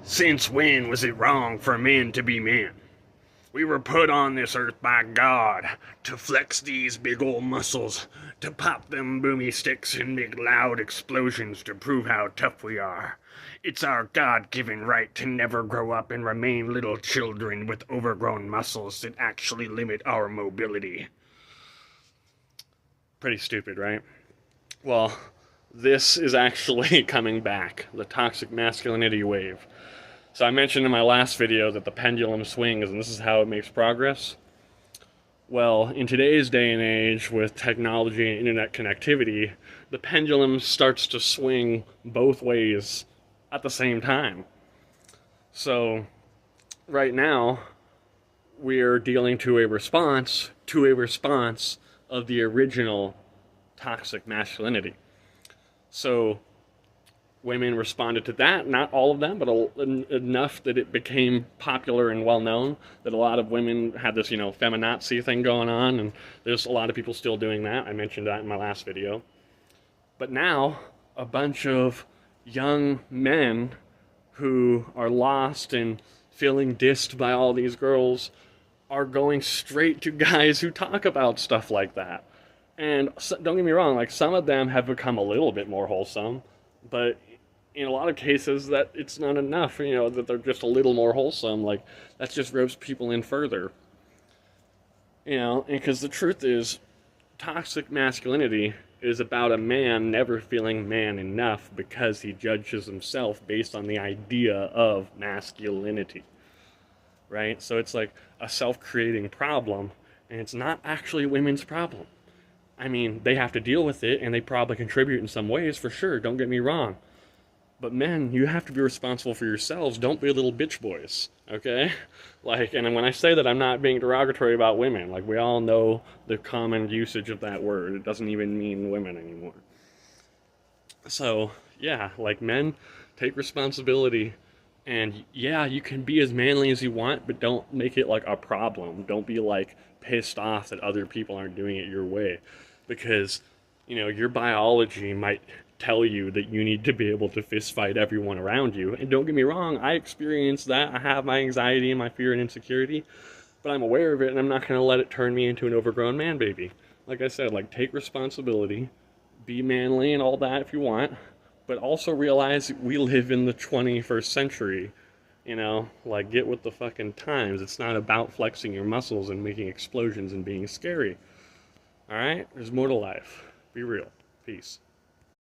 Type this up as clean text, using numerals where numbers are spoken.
Since when was it wrong for men to be men? We were put on this earth by God to flex these big ol' muscles, to pop them boomy sticks and make loud explosions to prove how tough we are. It's our God-given right to never grow up and remain little children with overgrown muscles that actually limit our mobility. Pretty stupid, right? Well, this is actually coming back, the toxic masculinity wave. So I mentioned in my last video that the pendulum swings and this is how it makes progress. Well, in today's day and age with technology and internet connectivity, the pendulum starts to swing both ways at the same time. So right now, we're dealing to a response of the original toxic masculinity. So women responded to that, not all of them, but enough that it became popular and well known that a lot of women had this, feminazi thing going on, and there's a lot of people still doing that. I mentioned that in my last video. But now, a bunch of young men who are lost and feeling dissed by all these girls are going straight to guys who talk about stuff like that. And don't get me wrong, like some of them have become a little bit more wholesome, but in a lot of cases that it's not enough, that they're just a little more wholesome. Like that just ropes people in further. And because the truth is, toxic masculinity is about a man never feeling man enough because he judges himself based on the idea of masculinity. Right? So it's like a self-creating problem, and it's not actually women's problem. I mean, they have to deal with it, and they probably contribute in some ways, for sure, don't get me wrong. But men, you have to be responsible for yourselves. Don't be little bitch boys, okay? And when I say that, I'm not being derogatory about women. Like, we all know the common usage of that word. It doesn't even mean women anymore. So, yeah, men, take responsibility. And, yeah, you can be as manly as you want, but don't make it, a problem. Don't be, pissed off that other people aren't doing it your way. Because, your biology might tell you that you need to be able to fist fight everyone around you. And don't get me wrong, I experience that. I have my anxiety and my fear and insecurity, but I'm aware of it and I'm not going to let it turn me into an overgrown man baby. Like I said, take responsibility, be manly and all that if you want, but also realize we live in the 21st century. Get with the fucking times. It's not about flexing your muscles and making explosions and being scary. Alright? There's more to life. Be real. Peace.